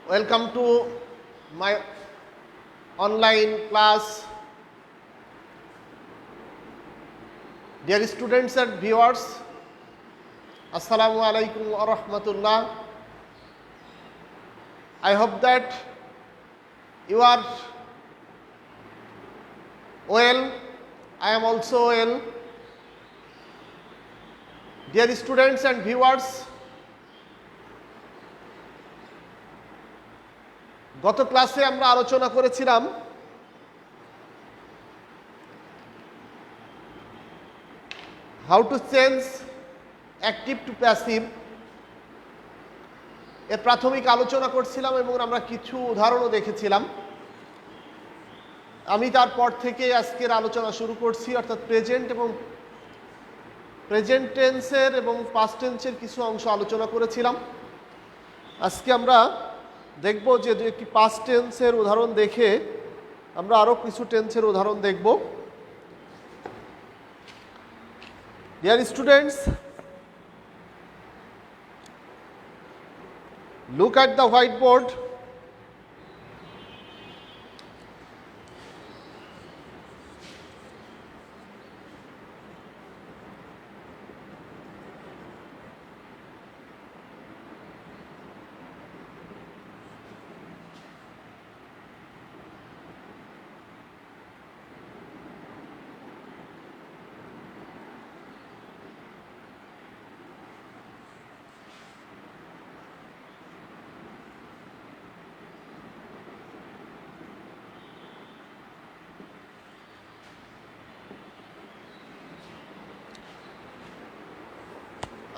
Welcome to my online class. Dear students and viewers, Assalamu alaikum wa rahmatullah. I hope that you are well. I am also well. Dear students and viewers, গত ক্লাসে আমরা আলোচনা করেছিলাম how to change active to passive এর প্রাথমিক আলোচনা করছিলাম এবং আমরা কিছু উদাহরণও দেখেছিলাম। আমি তারপর থেকে আজকের আলোচনা শুরু করছি, অর্থাৎ প্রেজেন্ট টেন্সের এবং পাস্ট টেন্সের কিছু অংশ আলোচনা করেছিলাম। আজকে আমরা দেখব যে একটি পাস্ট টেন্সের উদাহরণ দেখে আমরা আরও কিছু টেন্সের উদাহরণ দেখব। Dear students, look at the white board.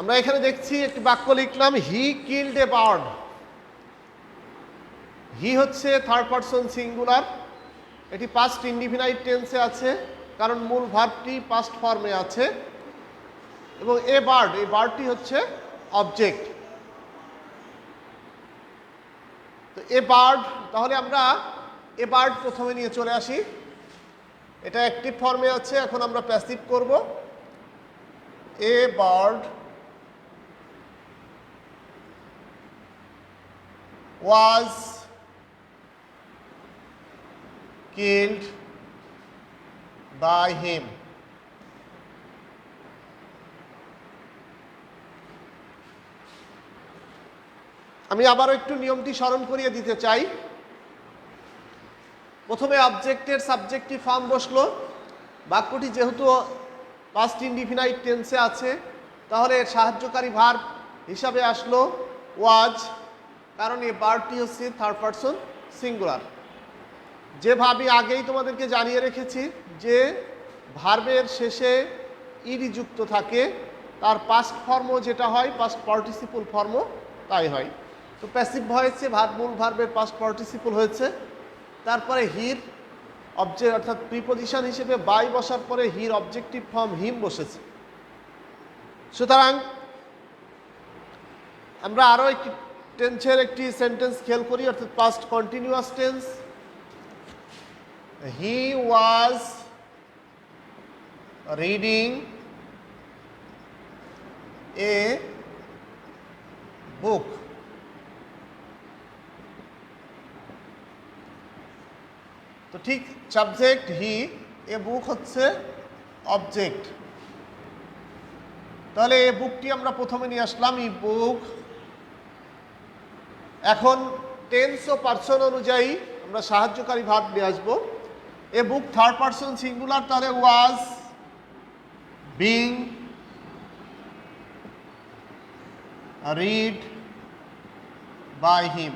আমরা এখানে দেখছি একটি বাক্য লিখলাম, হি কিলড এ বার্ড। হি হচ্ছে থার্ড পারসন সিঙ্গুলার, এটি পাস্ট ইনডিফিনাইট টেন্সে আছে কারণ মূল ভার্বটি পাস্ট ফর্মে আছে, এবং এই বার্ডটি হচ্ছে অবজেক্ট। তো এ বার্ড, তাহলে আমরা এ বার্ড প্রথমে নিয়ে চলে আসি। এটা অ্যাক্টিভ ফর্মে আছে, এখন আমরা প্যাসিভ করব। A bird was killed by him. আমি আবারও একটু নিয়মটি স্মরণ করিয়ে দিতে চাই। প্রথমে অবজেক্টের সাবজেক্টিভ ফর্ম বসলো, বাক্যটি যেহেতু পাস্ট ইনডিফিনাইট টেন্সে আছে তাহলে এর সাহায্যকারী ভার্ব হিসাবে আসলো ওয়াজ, কারণ এই বার্ডটি হচ্ছে থার্ড পারসন সিঙ্গুলার। যেভাবে আগেই তোমাদেরকে জানিয়ে রেখেছি যে ভার্বের শেষে ইডি যুক্ত থাকে তার পাস্ট ফর্মও যেটা হয় পাস্ট পার্টিসিপল ফর্মও তাই হয়। তো প্যাসিভ হয়েছে, মূল ভার্বের পাস্ট পার্টিসিপল হয়েছে, তারপরে হির অবজেক্ট অর্থাৎ প্রিপোজিশন হিসেবে বাই বসার পরে হির অবজেক্টিভ ফর্ম হিম বসেছে। সুতরাং আমরা আরও একটি টেন্সের একটি সেন্টেন্স খেয়াল করি, অর্থাৎ past continuous tense. He was reading a book. তো ঠিক সাবজেক্ট হি, এ বুক হচ্ছে অবজেক্ট। তাহলে এ বুকটি আমরা প্রথমে নিয়ে আসলাম, ই বুক। এখন টেন্স ও পার্সন অনুযায়ী আমরা সাহায্যকারী ভার্ব নিয়ে আসবো। A book third person singular, তাহলে was being read by him.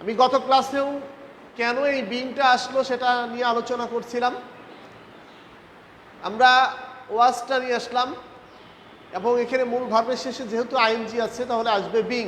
আমি গত ক্লাসেও কেন এই বিংটা আসলো সেটা নিয়ে আলোচনা করছিলাম। আমরা ওয়াজটা নিয়ে আসলাম এবং এখানে মূল ভার্বের শেষে যেহেতু আইএনজি আছে তাহলে আসবে being.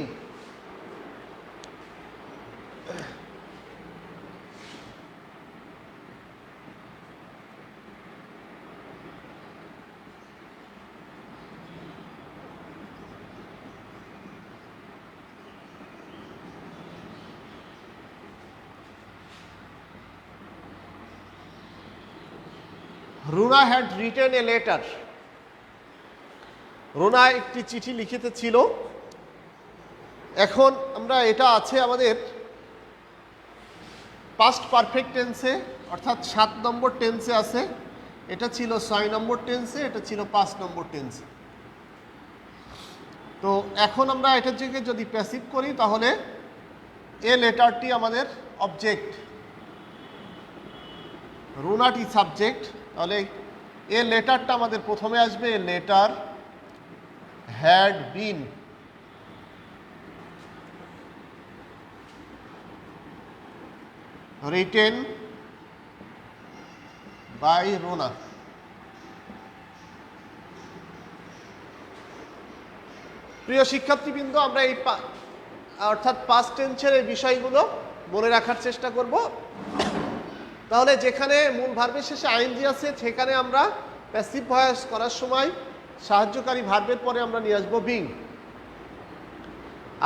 Runa had written a letter. Runa একটি চিঠি লিখিতেছিল। এখন আমরা এটা আছে আমাদের পাস্ট পারফেক্ট টেন্সে, অর্থাৎ 7 নম্বর টেন্সে আছে। এটা ছিল 6 নম্বর টেন্সে, এটা ছিল 5 নম্বর টেন্সে। তো এখন আমরা এটার থেকে যদি প্যাসিভ করি তাহলে এ লেটারটি আমাদের অবজেক্ট, রুনাটি সাবজেক্ট। তাহলে এ লেটারটা আমাদের প্রথমে আসবে। A letter had been written by Rona। প্রিয় শিক্ষার্থীবৃন্দ, আমরা এই অর্থাৎ পাস্ট টেন্সের এই বিষয়গুলো মনে রাখার চেষ্টা করব। তাহলে যেখানে মূল ভার্বের শেষে আইএনজি আছে সেখানে আমরা প্যাসিভ ভয়েস করার সময় সাহায্যকারী ভার্বের পরে আমরা নিয়ে আসবো বিং।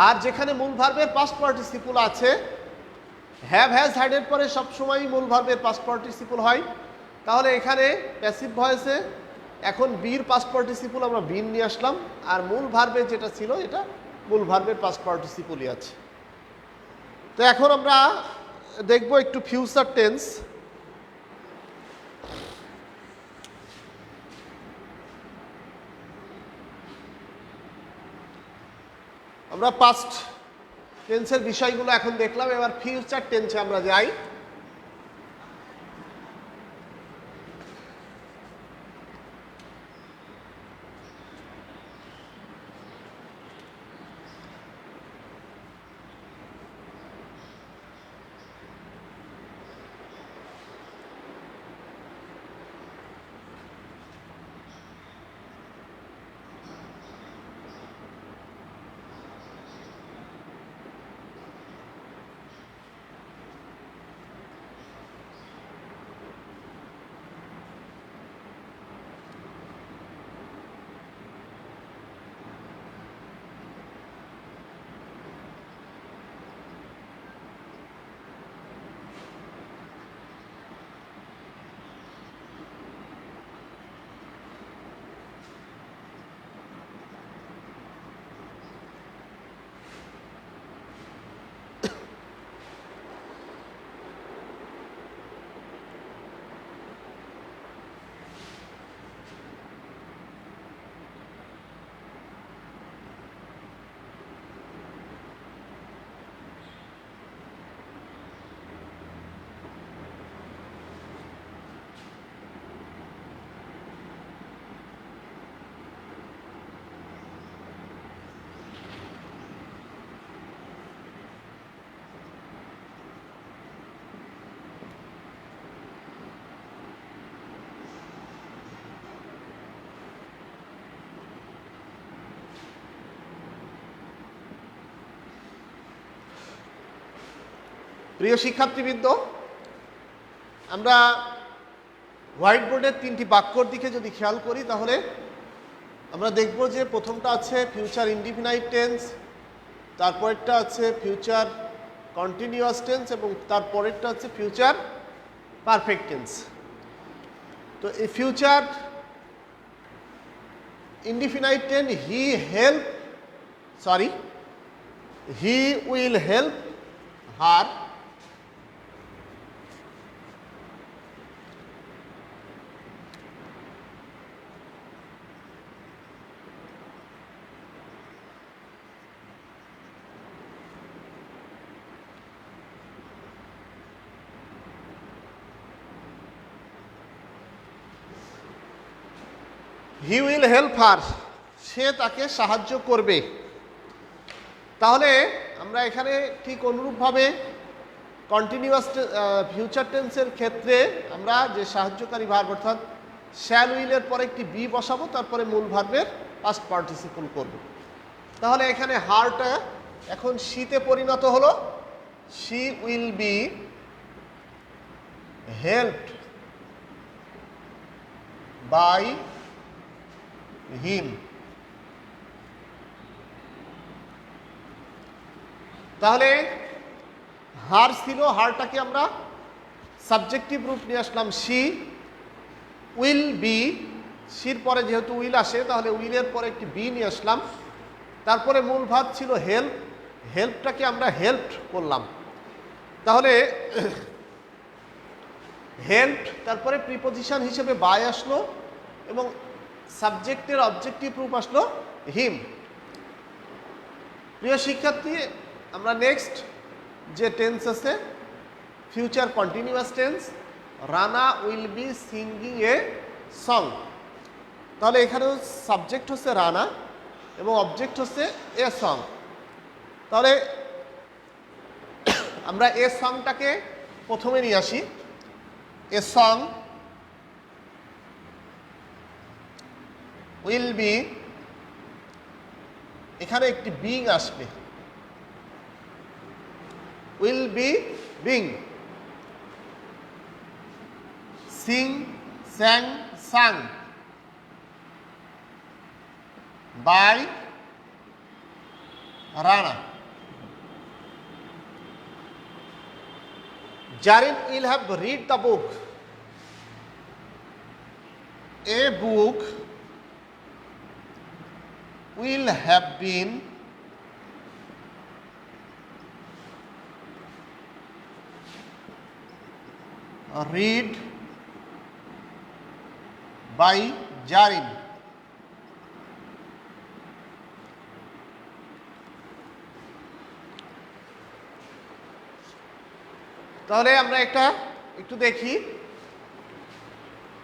আর যেখানে মূল ভার্বের পাস্ট পার্টিসিপল আছে, হ্যাভ হ্যাজ হ্যাডের পরে সবসময়ই মূল ভার্বের পাস্ট পার্টিসিপল হয়। তাহলে এখানে প্যাসিভ ভয়েসে এখন বির পাস্ট পার্টিসিপল আমরা বিন নিয়ে আসলাম, আর মূল ভার্বে যেটা ছিল এটা মূল ভার্বের পাস্ট পার্টিসিপলই আছে। তো এখন আমরা দেখব একটু ফিউচার টেন্স। আমরা পাস্ট টেন্সের বিষয়গুলো এখন দেখলাম, এবার ফিউচার টেন্সে আমরা যাই। প্রিয় শিক্ষার্থীবৃন্দ, আমরা হোয়াইট বোর্ডের 3টি বাক্যর দিকে যদি খেয়াল করি তাহলে আমরা দেখব যে প্রথমটা আছে ফিউচার ইনডিফিনাইট টেন্স, তারপরেরটা আছে ফিউচার কন্টিনিউয়াস টেন্স এবং তারপরেরটা আছে ফিউচার পারফেক্ট টেন্স। তো এই future indefinite tense he will help her he will help her, সে তাকে সাহায্য করবে। তাহলে আমরা এখানে ঠিক অনুরূপভাবে কন্টিনিউয়াস ফিউচার টেন্সের ক্ষেত্রে আমরা যে সাহায্যকারী ভার্ব অর্থাৎ শ্যাল উইলের পরে একটি বি বসাবো, তারপরে মূল ভার্বের পাস্ট পার্টিসিপল করব। তাহলে এখানে হারটা এখন শীতে পরিণত হলো। She will be helped by him. তাহলে হার ছিল, হারটাকে আমরা সাবজেক্টিভ রূপ নিয়ে আসলাম শি উইল বি, শির পরে যেহেতু উইল আসে তাহলে উইলের পরে একটি বি নিয়ে আসলাম, তারপরে মূল ভার্ব ছিল হেল্প, হেল্পটাকে আমরা হেল্প করলাম। তাহলে হেল্প, তারপরে প্রিপোজিশন হিসেবে বাই আসলো এবং সাবজেক্টের অবজেক্টিভ রূপ আসলো হিম। প্রিয় শিক্ষার্থী, আমরা নেক্সট যে টেন্স আছে future continuous tense, Rana will be singing a song. তাহলে এখানেও সাবজেক্ট হচ্ছে রানা এবং অবজেক্ট হচ্ছে এ সং। তাহলে আমরা এ সংটাকে প্রথমে নিয়ে আসি। এ সং উইল বি, এখানে একটি বিং আসবে, will be being, sing sang sung, by Rana. Jarin will have read the book. A book will have been read by Jarin. তাহলে আমরা একটু দেখি।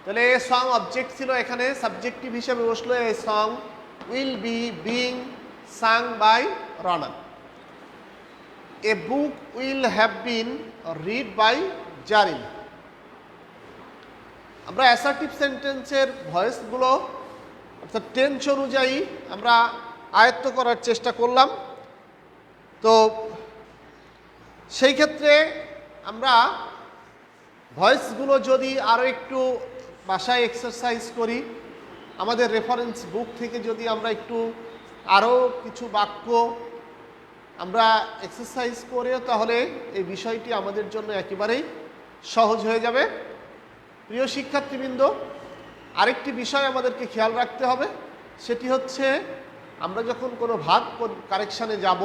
তাহলে এ সং অবজেক্ট ছিল, এখানে সাবজেক্টিভ হিসেবে বসলো a song will be being sung by Rana. A book will have been read by Jarin. আমরা অ্যাসার্টিভ সেন্টেন্সের ভয়েসগুলো অর্থাৎ টেন্স অনুযায়ী আমরা আয়ত্ত করার চেষ্টা করলাম। তো সেই ক্ষেত্রে আমরা ভয়েসগুলো যদি আরও একটু বাসায় এক্সারসাইজ করি, আমাদের রেফারেন্স বুক থেকে যদি আমরা একটু আরও কিছু বাক্য আমরা এক্সারসাইজ করে, তাহলে এই বিষয়টি আমাদের জন্য একেবারেই সহজ হয়ে যাবে। প্রিয় শিক্ষার্থীবৃন্দ, আরেকটি বিষয় আমাদেরকে খেয়াল রাখতে হবে, সেটি হচ্ছে আমরা যখন কোনো ভাগ কারেকশানে যাব,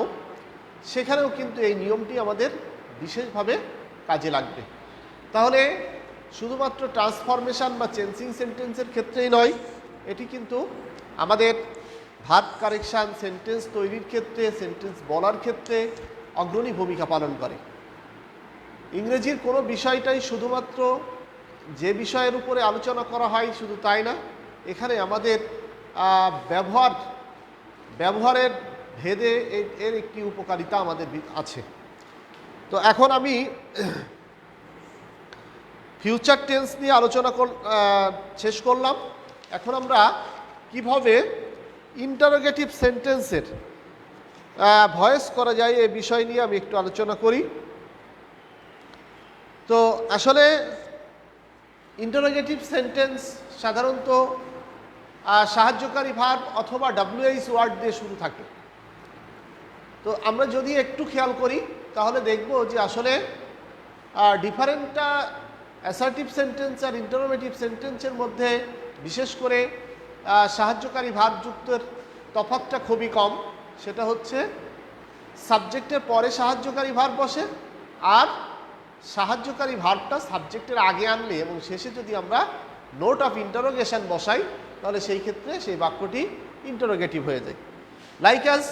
সেখানেও কিন্তু এই নিয়মটি আমাদের বিশেষভাবে কাজে লাগবে। তাহলে শুধুমাত্র ট্রান্সফরমেশন বা চেঞ্জিং সেন্টেন্সের ক্ষেত্রেই নয়, এটি কিন্তু আমাদের ভার্ব কারেকশান, সেন্টেন্স তৈরির ক্ষেত্রে, সেন্টেন্স বলার ক্ষেত্রে অগ্রণী ভূমিকা পালন করে। ইংরেজির কোনো বিষয়টাই শুধুমাত্র যে বিষয়ের উপরে আলোচনা করা হয় শুধু তাই না, এখানে আমাদের ব্যবহারের ভেদে এর একটি উপকারিতা আমাদের আছে। তো এখন আমি ফিউচার টেন্স নিয়ে আলোচনা শেষ করলাম। এখন আমরা কিভাবে ইন্টারোগেটিভ সেন্টেন্সের ভয়েস করা যায় এই বিষয় নিয়ে আমি একটু আলোচনা করি। তো আসলে ইন্টারোগেটিভ সেন্টেন্স সাধারণত সাহায্যকারী ভার্ব অথবা WH ওয়ার্ড দিয়ে শুরু থাকে। তো আমরা যদি একটু খেয়াল করি তাহলে দেখব যে আসলে ডিফারেন্টটা অ্যাসার্টিভ সেন্টেন্স আর ইন্টারোগেটিভ সেন্টেন্সের মধ্যে বিশেষ করে সাহায্যকারী ভার্বযুক্তের তফাৎটা খুবই কম। সেটা হচ্ছে সাবজেক্টের পরে সাহায্যকারী ভার্ব বসে, আর সাহায্যকারী ভার্বটা সাবজেক্টের আগে আনলে এবং শেষে যদি আমরা নোট অফ ইন্টারোগেশন বসাই, তাহলে সেই ক্ষেত্রে সেই বাক্যটি ইন্টারোগেটিভ হয়ে যায়। Like as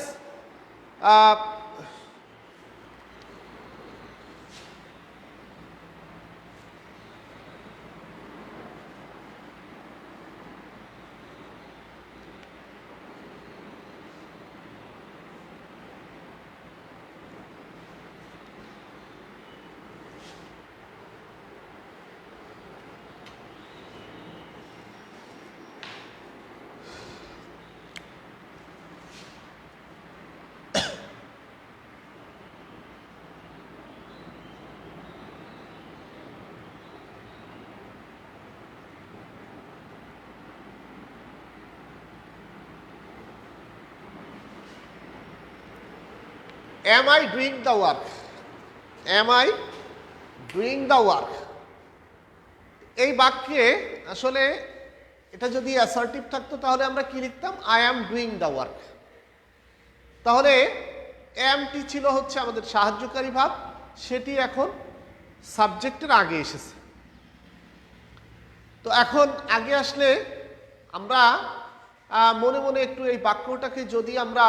Am I doing the work? Am I doing the work? এই বাক্যে আসলে এটা যদি অ্যাসার্টিভ থাকতো তাহলে আমরা কি লিখতাম? I am doing the work. তাহলে এমটি ছিল হচ্ছে আমাদের সাহায্যকারী ভাব, সেটি এখন সাবজেক্টের আগে এসেছে। তো এখন আগে আসলে আমরা মনে মনে একটু এই বাক্যটাকে যদি আমরা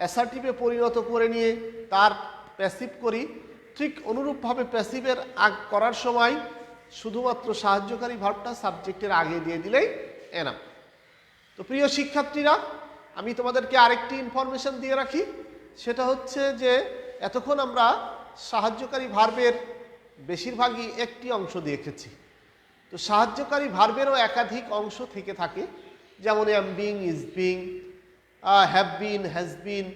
অ্যাসার্টিভে পরিণত করে নিয়ে তার প্যাসিভ করি, ঠিক অনুরূপভাবে প্যাসিভের করার সময় শুধুমাত্র সাহায্যকারী ভার্বটা সাবজেক্টের আগে দিয়ে দিলেই এনাফ। তো প্রিয় শিক্ষার্থীরা, আমি তোমাদেরকে আরেকটি ইনফরমেশন দিয়ে রাখি, সেটা হচ্ছে যে এতক্ষণ আমরা সাহায্যকারী ভার্বের বেশিরভাগই একটি অংশ দেখেছি। তো সাহায্যকারী ভার্বেরও একাধিক অংশ থেকে থাকে, যেমন am being, is being, have been, has been,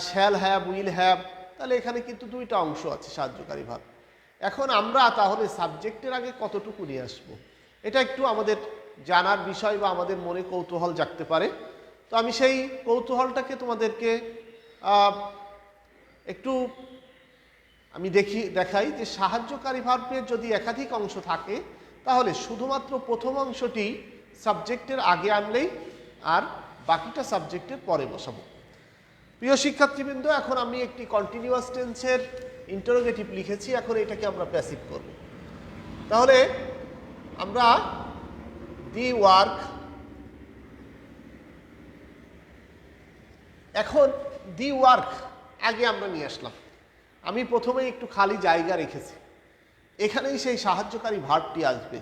shall have, will have. তাহলে এখানে কিন্তু দুইটা অংশ আছে সাহায্যকারী ভার্ব। এখন আমরা তাহলে সাবজেক্টের আগে কতটুকু নিয়ে আসবো, এটা একটু আমাদের জানার বিষয় বা আমাদের মনে কৌতূহল জাগতে পারে। তো আমি সেই কৌতূহলটাকে তোমাদেরকে একটু দেখাই যে সাহায্যকারী ভার্বের যদি একাধিক অংশ থাকে তাহলে শুধুমাত্র প্রথম অংশটি সাবজেক্টের আগে আনলেই আর বাকিটা সাবজেক্টের পরে বসাবো। প্রিয় শিক্ষার্থীবৃন্দ, এখন আমি একটি কন্টিনিউয়াস টেন্সের ইন্টারোগেটিভ লিখেছি, এখন এটাকে আমরা প্যাসিভ করব। তাহলে আমরা দি ওয়ার্ক, এখন দি ওয়ার্ক আগে আমরা নিয়ে আসলাম। আমি প্রথমে একটু খালি জায়গা রেখেছি, এখানেই সেই সাহায্যকারী ভার্বটি আসবে।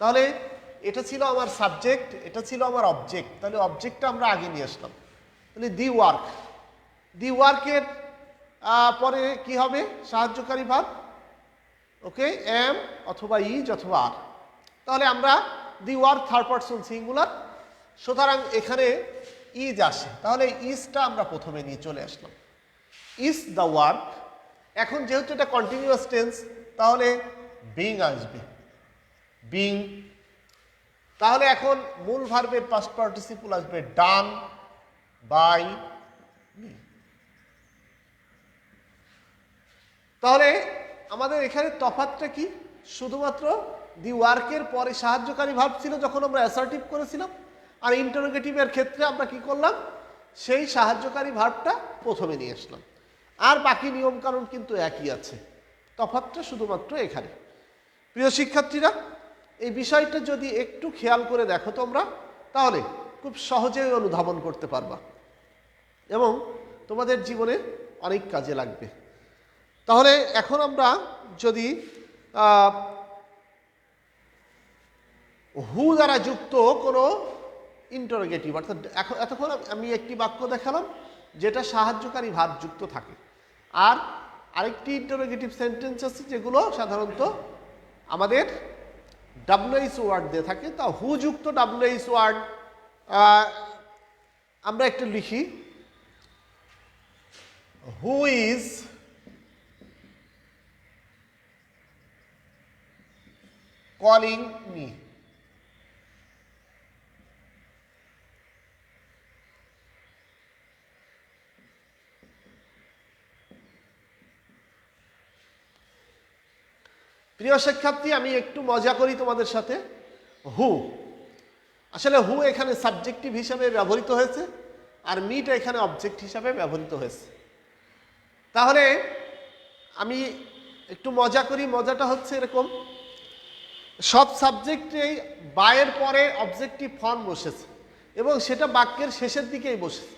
তাহলে এটা ছিল আমার সাবজেক্ট, এটা ছিল আমার অবজেক্ট, তাহলে অবজেক্টটা আমরা আগে নিয়ে আসলাম। তাহলে দি ওয়ার্ক, দি ওয়ার্কের পরে কি হবে সাহায্যকারী ভার্ব, ওকে, এম অথবা ইজ অথবা আর। তাহলে আমরা the work third person singular, সুতরাং এখানে ইজ আসে, তাহলে ইজটা আমরা প্রথমে নিয়ে চলে আসলাম, ইজ দ্য ওয়ার্ক। এখন যেহেতু এটা কন্টিনিউয়াস টেন্স, তাহলে বিং আসবে, বিং। তাহলে এখন মূল ভার্বের পাস্ট পার্টিসিপল আসবে ডান বাই মি। তাহলে আমাদের এখানে তফাৎটা কি, শুধুমাত্র দি ওয়ার্কের পরে সাহায্যকারী ভার্ব ছিল যখন আমরা অ্যাসার্টিভ করেছিলাম, আর ইন্টারোগেটিভের ক্ষেত্রে আমরা কি করলাম, সেই সাহায্যকারী ভার্বটা প্রথমে নিয়ে আসলাম। আর বাকি নিয়মকানুন কিন্তু একই আছে, তফাৎটা শুধুমাত্র এখানে। প্রিয় শিক্ষার্থীরা, এই বিষয়টা যদি একটু খেয়াল করে দেখো তোমরা, তাহলে খুব সহজেই অনুধাবন করতে পারবা এবং তোমাদের জীবনে অনেক কাজে লাগবে। তাহলে এখন আমরা যদি হু দ্বারা যুক্ত কোনো ইন্টারোগেটিভ, অর্থাৎ এতক্ষণ আমি একটি বাক্য দেখালাম যেটা সাহায্যকারী ভার্ব যুক্ত থাকে, আর আরেকটি ইন্টারোগেটিভ সেন্টেন্স আছে যেগুলো সাধারণত আমাদের ডাব্লিউএইচ ওয়ার্ড দিয়ে থাকে। তা হু যুক্ত ডাব্লিউএইচ ওয়ার্ড আমরা একটু লিখি, হু ইজ কলিং মি। প্রিয় শিক্ষার্থী, আমি একটু মজা করি তোমাদের সাথে। হু, আসলে হু এখানে সাবজেক্টিভ হিসাবে ব্যবহৃত হয়েছে, আর মিটা এখানে অবজেক্ট হিসাবে ব্যবহৃত হয়েছে। তাহলে আমি একটু মজা করি, মজাটা হচ্ছে এরকম, সব সাবজেক্টেই বায়ের পরে অবজেক্টিভ ফর্ম বসেছে এবং সেটা বাক্যের শেষের দিকেই বসেছে,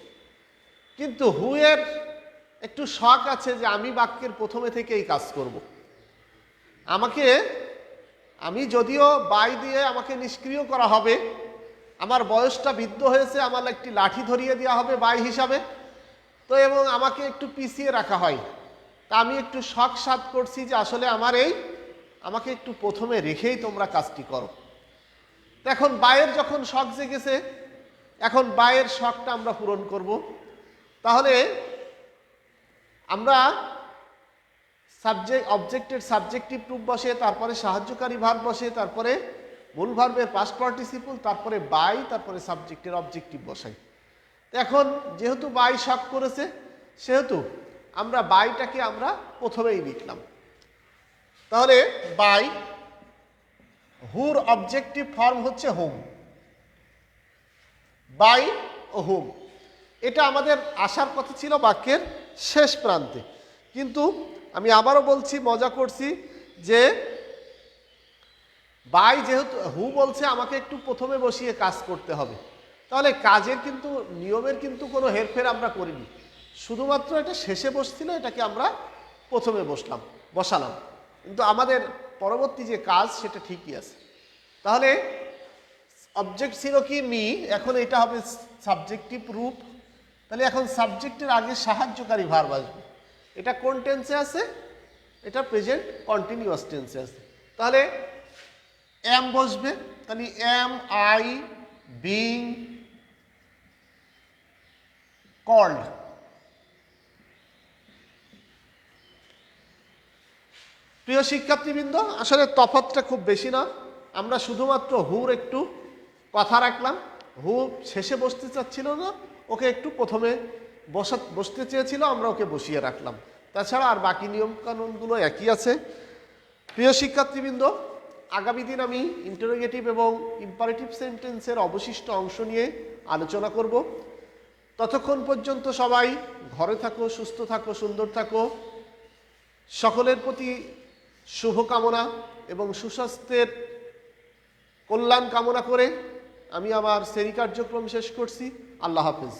কিন্তু হু এর একটু শখ আছে যে আমি বাক্যের প্রথমে থেকেই কাজ করব। আমি যদিও বাই দিয়ে আমাকে নিষ্ক্রিয় করা হবে, আমার বয়সটা বৃদ্ধ হয়েছে, আমার একটি লাঠি ধরিয়ে দেওয়া হবে বাই হিসাবে, তো এবং আমাকে একটু পিছিয়ে রাখা হয়, তা আমি একটু শখ সাধ করছি যে আসলে আমাকে একটু প্রথমে রেখেই তোমরা কাজটি করো। এখন বায়ের যখন শখ জেগেছে, এখন বায়ের শখটা আমরা পূরণ করব। তাহলে আমরা অবজেক্টের সাবজেক্টিভ রূপ বসে, তারপরে সাহায্যকারী ভার্ব বসে, তারপরে মূল ভার্বের পাস্ট পার্টিসিপল, তারপরে বাই, তারপরে সাবজেক্টের অবজেক্টিভ বসাই। এখন যেহেতু বাই শখ করেছে, সেহেতু আমরা বাইটাকে আমরা প্রথমেই লিখলাম। তাহলে বাই, হুর অবজেক্টিভ ফর্ম হচ্ছে হোম, বাই ও হোম। এটা আমাদের আসার কথা ছিল বাক্যের শেষ প্রান্তে, কিন্তু আমি আবারও বলছি, মজা করছি যে বাই যেহেতু হু বলছে আমাকে একটু প্রথমে বসিয়ে কাজ করতে হবে, তাহলে কাজের কিন্তু নিয়মের কিন্তু কোনো হেরফের আমরা করিনি, শুধুমাত্র এটা শেষে বসছিল, এটাকে আমরা প্রথমে বসালাম, কিন্তু আমাদের পরবর্তী যে কাজ সেটা ঠিকই আছে। তাহলে অবজেক্ট ছিল কি মি, এখন এটা হবে সাবজেক্টিভ রূপ। তাহলে এখন সাবজেক্টের আগে সাহায্যকারী ভার্ব আসবে। এটা কোন টেন্সে আছে? এটা প্রেজেন্ট কন্টিনিউয়াস টেন্সে আছে। তাহলে এম বসবে, তাহলে এম আই বিং কল্ড। প্রিয় শিক্ষার্থীবৃন্দ, আসলে তফাৎটা খুব বেশি না, আমরা শুধুমাত্র হুর একটু কথা রাখলাম। হু শেষে বসতে চাচ্ছিল না, ওকে একটু প্রথমে বসতে চেয়েছিল, আমরা ওকে বসিয়ে রাখলাম। তাছাড়া আর বাকি নিয়মকানুনগুলো একই আছে। প্রিয় শিক্ষার্থীবৃন্দ, আগামী দিন আমি ইন্টারোগেটিভ এবং ইম্পারেটিভ সেন্টেন্সের অবশিষ্ট অংশ নিয়ে আলোচনা করব। ততক্ষণ পর্যন্ত সবাই ঘরে থাকো, সুস্থ থাকো, সুন্দর থাকো। সকলের প্রতি শুভকামনা এবং সুস্বাস্থ্যের কল্যাণ কামনা করে আমি আমার শ্রেণী কার্যক্রম শেষ করছি। আল্লাহ হাফেজ।